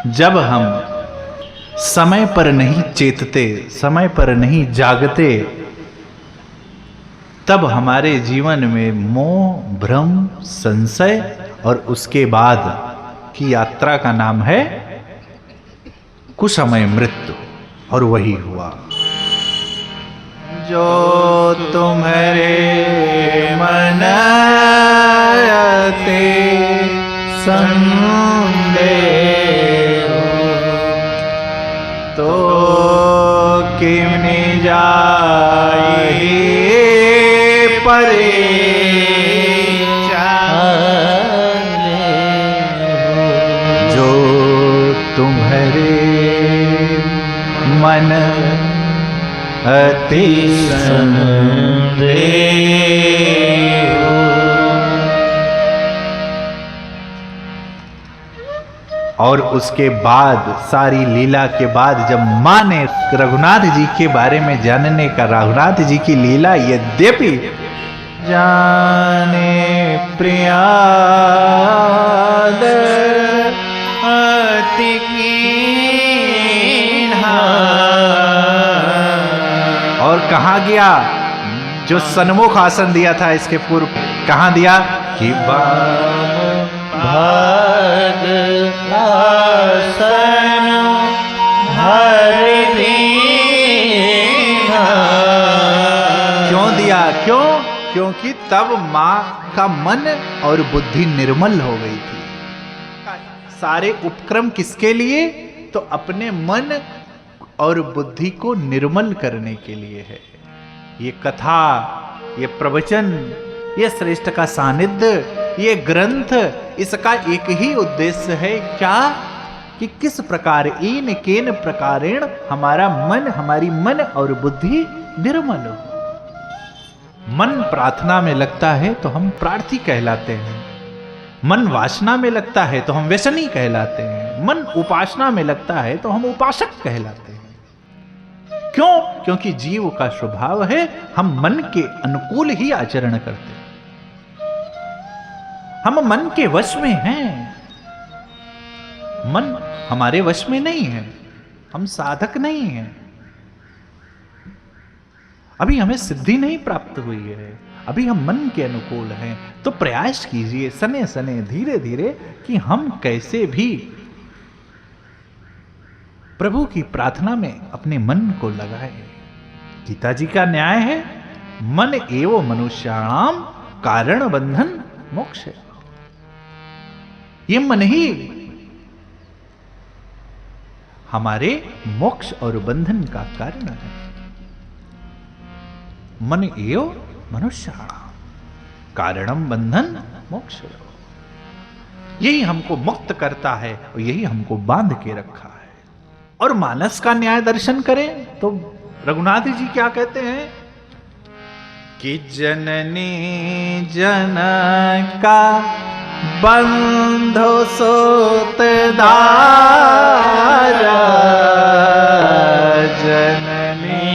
जब हम समय पर नहीं चेतते, समय पर नहीं जागते, तब हमारे जीवन में मोह, भ्रम, संशय और उसके बाद की यात्रा का नाम है कुसमय मृत्यु। और वही हुआ। जो तुम्हारे मन ते संदेह तो किमने जाए परे जो तुम्हारे मन अति संदेह। और उसके बाद सारी लीला के बाद जब मां ने रघुनाथ जी के बारे में जानने का, रघुनाथ जी की लीला यद्यपि जाने प्रियाद अति कीन्हा। और कहाँ गया? जो सन्मुख आसन दिया था इसके पूर्व, कहाँ दिया कि भाग आसन हर दीना। क्यों दिया? क्यों? क्योंकि तब मां का मन और बुद्धि निर्मल हो गई थी। सारे उपक्रम किसके लिए? तो अपने मन और बुद्धि को निर्मल करने के लिए है। ये कथा, ये प्रवचन, ये श्रेष्ठ का सानिध्य, ये ग्रंथ, इसका एक ही उद्देश्य है। क्या? कि किस प्रकार इन केन प्रकारेण हमारा मन, हमारी मन और बुद्धि निर्मल हो। मन प्रार्थना में लगता है तो हम प्रार्थी कहलाते हैं। मन वासना में लगता है तो हम व्यसनी कहलाते हैं। मन उपासना में लगता है तो हम उपासक कहलाते हैं। क्यों? क्योंकि जीव का स्वभाव है हम मन के अनुकूल ही आचरण करते हैं। हम मन के वश में हैं, मन हमारे वश में नहीं है। हम साधक नहीं हैं। अभी हमें सिद्धि नहीं प्राप्त हुई है, अभी हम मन के अनुकूल हैं। तो प्रयास कीजिए सने सने, धीरे धीरे, कि हम कैसे भी प्रभु की प्रार्थना में अपने मन को लगाए। गीता जी का न्याय है, मन एवं मनुष्याणाम कारण बंधन मोक्ष। ये मन ही हमारे मोक्ष और बंधन का कारण है। मन एवं मनुष्याणाम कारणम बंधन मोक्ष। यही हमको मुक्त करता है और यही हमको बांध के रखा है। और मानस का न्याय दर्शन करें तो रघुनाथ जी क्या कहते हैं कि जननी जनका बंधो सोतदारा। जननी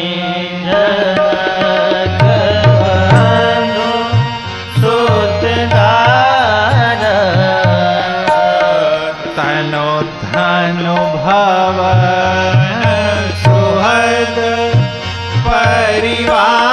बंधो सोतदारा। तनो धनु भव सुहृद परिवार।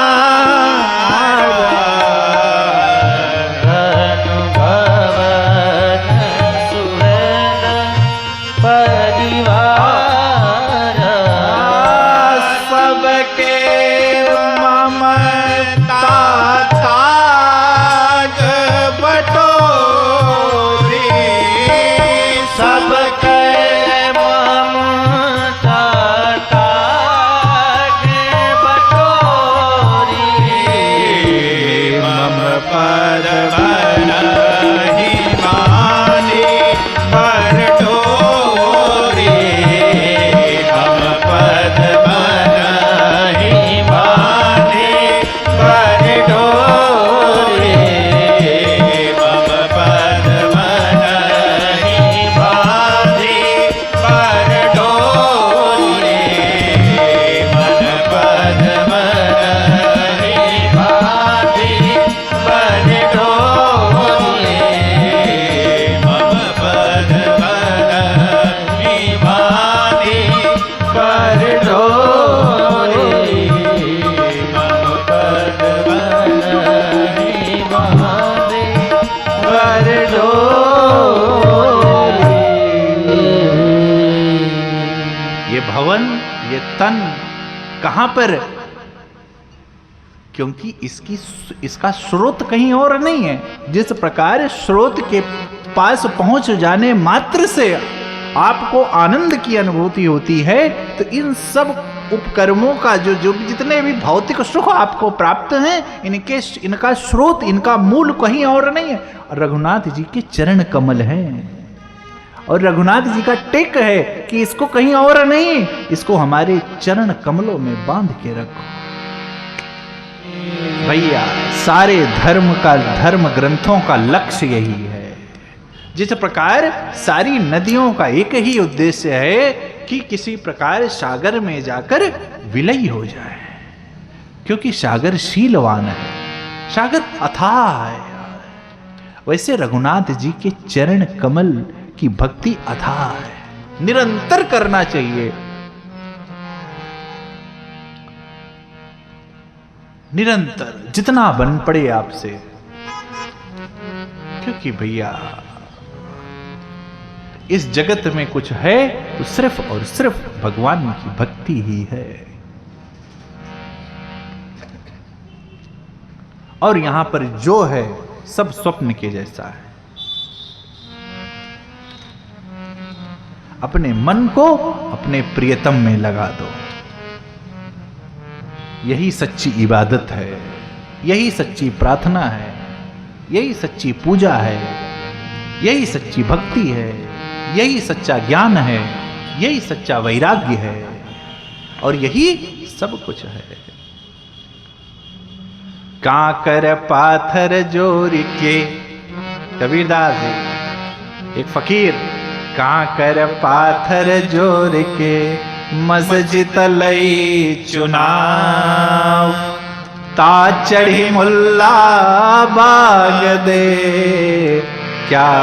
भवन, ये तन कहां पर? क्योंकि इसका स्रोत कहीं और नहीं है। जिस प्रकार स्रोत के पास पहुंच जाने मात्र से आपको आनंद की अनुभूति होती है, तो इन सब उपकर्मों का जो जितने भी भौतिक सुख आपको प्राप्त हैं, इनका स्रोत, इनका मूल कहीं और नहीं है, रघुनाथ जी के चरण कमल हैं। और रघुनाथ जी का टेक है कि इसको कहीं और नहीं, इसको हमारे चरण कमलों में बांध के रखो। भैया सारे धर्म ग्रंथों का लक्ष्य यही है। जिस प्रकार सारी नदियों का एक ही उद्देश्य है कि किसी प्रकार सागर में जाकर विलय हो जाए, क्योंकि सागर शीलवान है, सागर अथाह है। वैसे रघुनाथ जी के चरण कमल की भक्ति अथाह है, निरंतर करना चाहिए। निरंतर जितना बन पड़े आपसे, क्योंकि भैया इस जगत में कुछ है तो सिर्फ और सिर्फ भगवान की भक्ति ही है। और यहां पर जो है सब स्वप्न के जैसा है। अपने मन को अपने प्रियतम में लगा दो, यही सच्ची इबादत है, यही सच्ची प्रार्थना है, यही सच्ची पूजा है, यही सच्ची भक्ति है, यही सच्चा ज्ञान है, यही सच्चा वैराग्य है, और यही सब कुछ है। काकर पाथर जोड़ के, कबीरदास जी एक फकीर, काकर पाथर जोड़ के मस्जिद लई चुनाव, ता चढ़ी मुल्ला बाग दे, क्या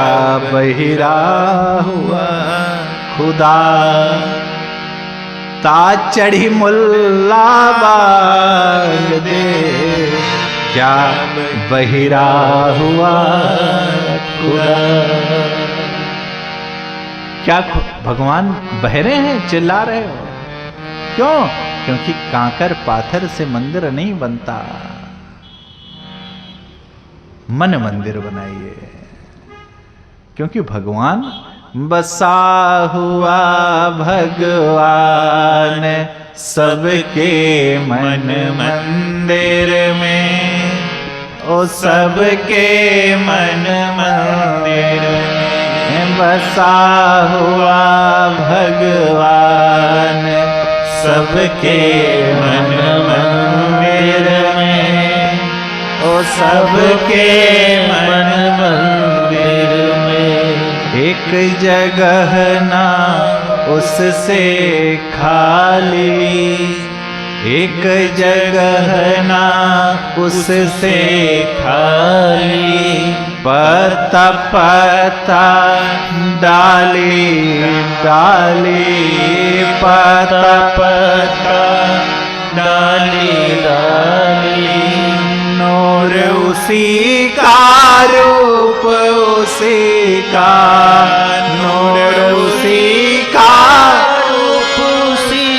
बहिरा हुआ खुदा, ता चढ़ी मुल्ला बाग दे, क्या बहिरा हुआ खुदा। क्या भगवान बहरे हैं, चिल्ला रहे हो? क्यों? क्योंकि कांकर पाथर से मंदिर नहीं बनता, मन मंदिर बनाइए। क्योंकि भगवान बसा हुआ भगवान सबके मन मंदिर में, ओ सबके मन मंदिर में बसा हुआ भगवान सबके मन मंदिर में, ओ सबके मन मंदिर में। एक जगह ना उससे खाली, एक जगह ना उससे खाली, पत्ता पत्ता डाली डाली, पत्ता पत्ता डाली डाली, नूर उसी का रूप उसी का, नूर उसी का रूप उसी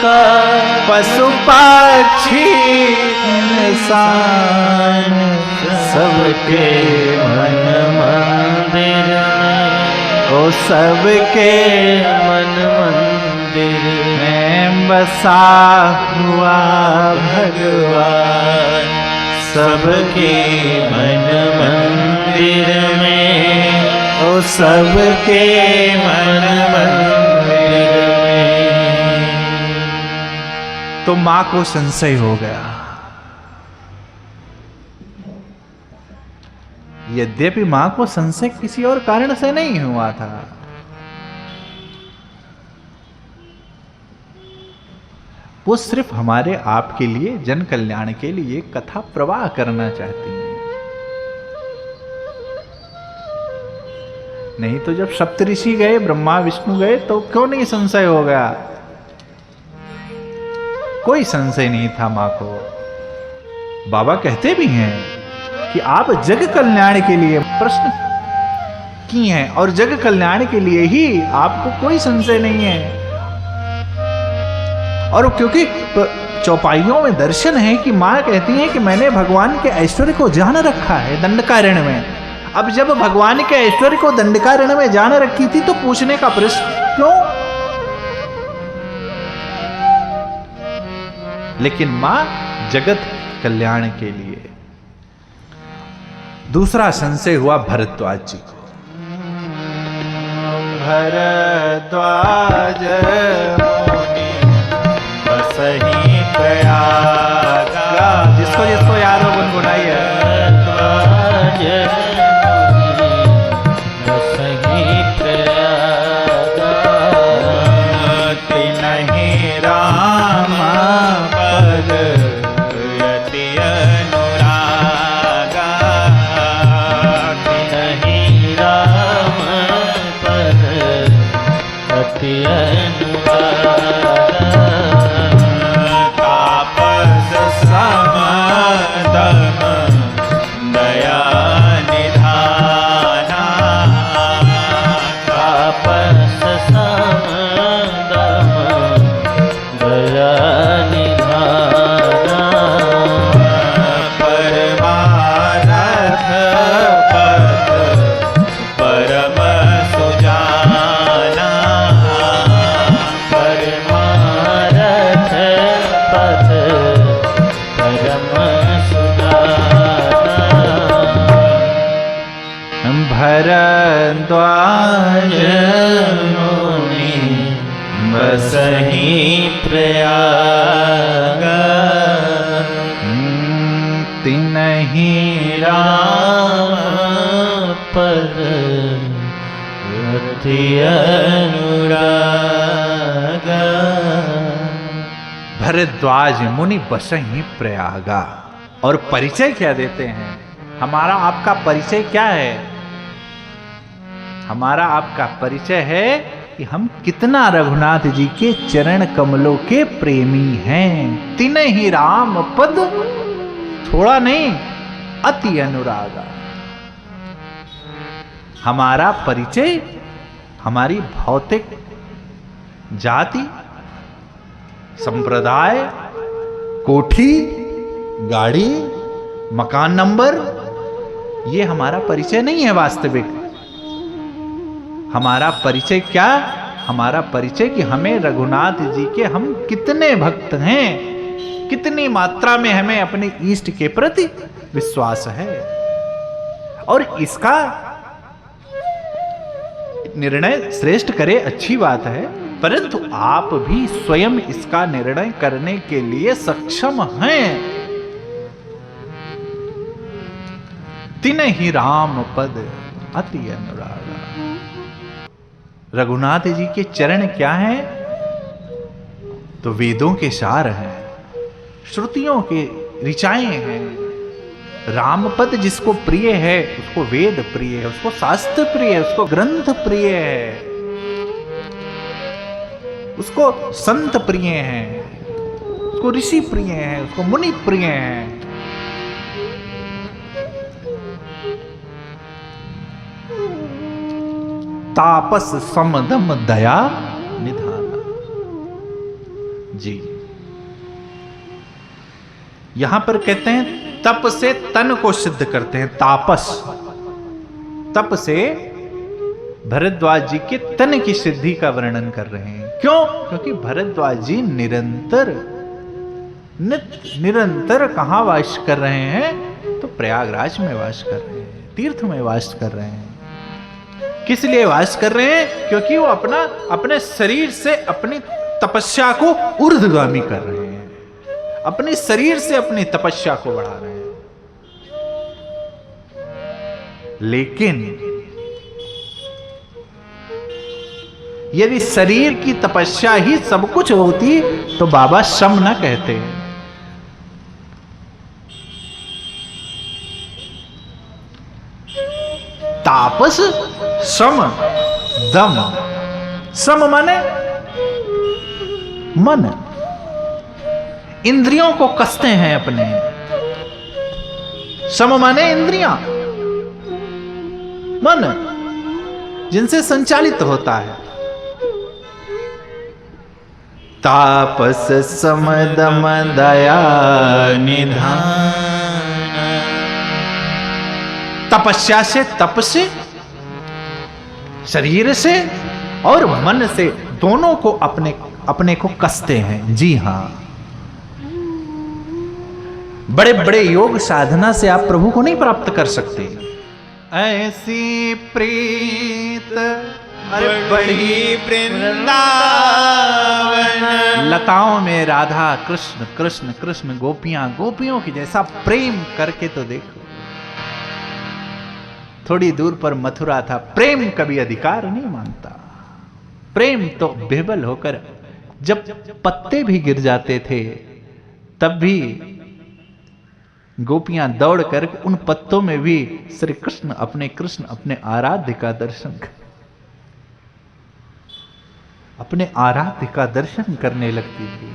का, पशु पक्षी इंसान सबके मन मंदिर में, ओ सबके मन मंदिर में बसा हुआ भगवान सबके मन मंदिर में, ओ सबके मन मंदिर में। तो मां को संशय हो गया। यद्यपि मां को संशय किसी और कारण से नहीं हुआ था, वो सिर्फ हमारे आपके लिए, जन कल्याण के लिए कथा प्रवाह करना चाहती हैं। नहीं तो जब सप्तऋषि गए, ब्रह्मा विष्णु गए, तो क्यों नहीं संशय हो गया? कोई संशय नहीं था मां को। बाबा कहते भी हैं कि आप जग कल्याण के लिए प्रश्न किए हैं, और जग कल्याण के लिए ही आपको कोई संशय नहीं है। और क्योंकि चौपाइयों में दर्शन है कि माँ कहती है कि मैंने भगवान के ऐश्वर्य को जान रखा है दंडकारण्य में। अब जब भगवान के ऐश्वर्य को दंडकारण्य में जान रखी थी तो पूछने का प्रश्न क्यों? लेकिन मां जगत कल्याण के लिए। दूसरा संशय हुआ भरद्वाज जी को। भरद्वाज मुनि बसहि प्रयागा। जिसको जिसको याद हो गुनगुनाइए। भरद्वाज मुनि बसहि प्रयागा। तिन्हि राम पद यति अनुरागा। तिन्हि राम पद यति अनुरागा। तापस समदम दया निधाना। तापस समदम दया निधाना। परमारथ पद परम सुजाना। परमारथ पद परम सुजाना। भरद्वाज मुनि बसहि प्रयागा। तिन्हि राम पद अति अनुरागा। भरद्वाज मुनि बसहि प्रयागा। और परिचय क्या देते हैं? हमारा आपका परिचय क्या है? हमारा आपका परिचय है कि हम कितना रघुनाथ जी के चरण कमलों के प्रेमी हैं। तिन्हि राम पद, थोड़ा नहीं, अति अनुरागा। हमारा परिचय हमारी भौतिक जाति, संप्रदाय, कोठी, गाड़ी, मकान नंबर, ये हमारा परिचय नहीं है वास्तविक। हमारा परिचय क्या? हमारा परिचय कि हमें रघुनाथ जी के हम कितने भक्त हैं, कितनी मात्रा में हमें अपने इष्ट के प्रति विश्वास है। और इसका निर्णय श्रेष्ठ करे, अच्छी बात है, परंतु आप भी स्वयं इसका निर्णय करने के लिए सक्षम हैं। तिन्हि राम पद अति अनुरागा। रघुनाथ जी के चरण क्या हैं? तो वेदों के सार हैं, श्रुतियों के ऋचाएं हैं। रामपद जिसको प्रिय है उसको वेद प्रिय है, उसको शास्त्र प्रिय है, उसको ग्रंथ प्रिय है, उसको संत प्रिय हैं, उसको ऋषि प्रिय हैं, उसको मुनि प्रिय हैं। तापस समदम दया निधाना। जी, यहां पर कहते हैं तप से तन को सिद्ध करते हैं। तापस, तप से भरद्वाज जी के तन की सिद्धि का वर्णन कर रहे हैं। क्यों? क्योंकि भरद्वाज जी निरंतर कहां वास कर रहे हैं? तो प्रयागराज में वास कर रहे हैं, तीर्थ में वास कर रहे हैं। किस लिए वास कर रहे हैं? क्योंकि वो अपने शरीर से अपनी तपस्या को ऊर्ध्वगामी कर रहे हैं, अपने शरीर से अपनी तपस्या को बढ़ा रहे हैं। लेकिन यदि शरीर की तपस्या ही सब कुछ होती तो बाबा सम न कहते। तापस सम दम। सम माने मन, इंद्रियों को कसते हैं अपने। सम माने इंद्रियां, मन जिनसे संचालित होता है। तापस समदम दया निधान। तपस्या से, तप से, शरीर से और मन से दोनों को अपने को कसते हैं। जी हां, बड़े बड़े योग साधना से आप प्रभु को नहीं प्राप्त कर सकते। ऐसी प्रीत अरे बड़ी वृंदावन, लताओं में राधा कृष्ण कृष्ण कृष्ण, गोपियां गोपियों की जैसा प्रेम करके तो देखो। थोड़ी दूर पर मथुरा था। प्रेम कभी अधिकार नहीं मांगता। प्रेम तो बेबल होकर, जब पत्ते भी गिर जाते थे तब भी गोपियां दौड़ कर उन पत्तों में भी श्री कृष्ण अपने आराध्य का दर्शन, अपने आराध्य का दर्शन करने लगती थी।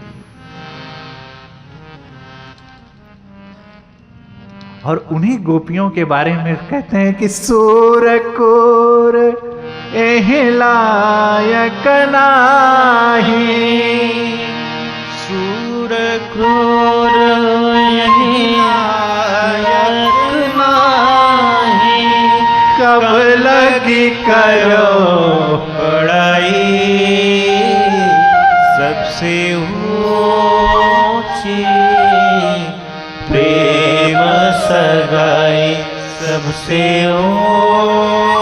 और उन्हीं गोपियों के बारे में कहते हैं कि सूर कोर एहलायक नाही, सूर क्रूर यही लायक नाही, कब लगी करो बड़ाई सबसे ऊंची, प्रेम सगाई सबसे ऊंची,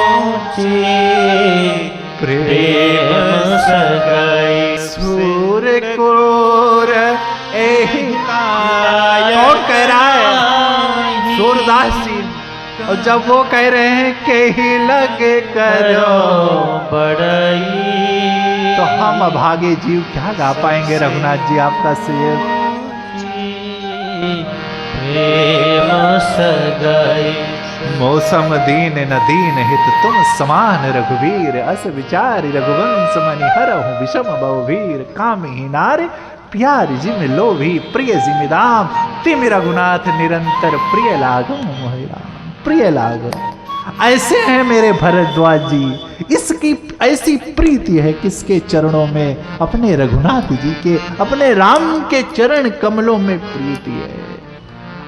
प्रेम सगाई सूर कोर एहलायक। कौन कह रहा है? सूरदास जी। और जब वो कह रहे हैं कि ही लगे करो बड़ाई, तो हम अभागे जीव क्या गा पाएंगे रघुनाथ जी आपका शेर। प्रेम सगाई मौसम दीन न दीन हित तुम समान रघुवीर, अस विचारि रघुवंश मनि हरहु विषम बहुवीर, कामिही नारि प्यारि जिमि लोभी, प्रिय जिमिदाम तिमि रघुनाथ निरंतर, प्रिय लागो मोहि राम, प्रिय लागो। ऐसे हैं मेरे भरद्वाज जी, इसकी ऐसी प्रीति है किसके चरणों में? अपने रघुनाथ जी के, अपने राम के चरण कमलों में प्रीति है।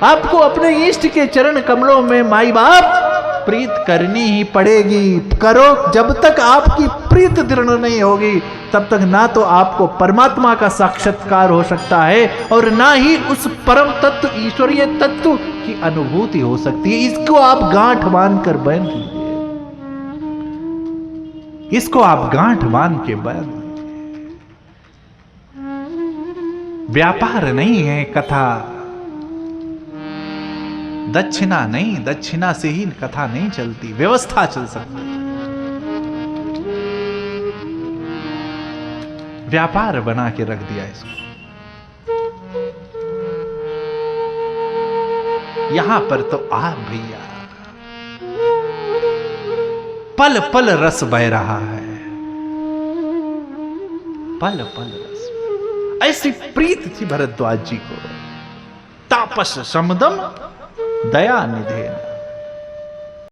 आपको अपने इष्ट के चरण कमलों में माई बाप प्रीत करनी ही पड़ेगी। करो, जब तक आपकी प्रीत दृढ़ नहीं होगी तब तक ना तो आपको परमात्मा का साक्षात्कार हो सकता है और ना ही उस परम तत्व ईश्वरीय तत्व की अनुभूति हो सकती है। इसको आप गांठ बांध कर बांध लीजिए, इसको आप गांठ बांध के बांध लीजिए। व्यापार नहीं है कथा, दक्षिणा नहीं, दक्षिणा से ही कथा नहीं चलती, व्यवस्था चल सकती है। व्यापार बना के रख दिया इसको। यहां पर तो आप भैया पल पल रस बह रहा है, पल पल रस। ऐसी प्रीत थी भरद्वाज जी को। तापस समदम दया निधेन।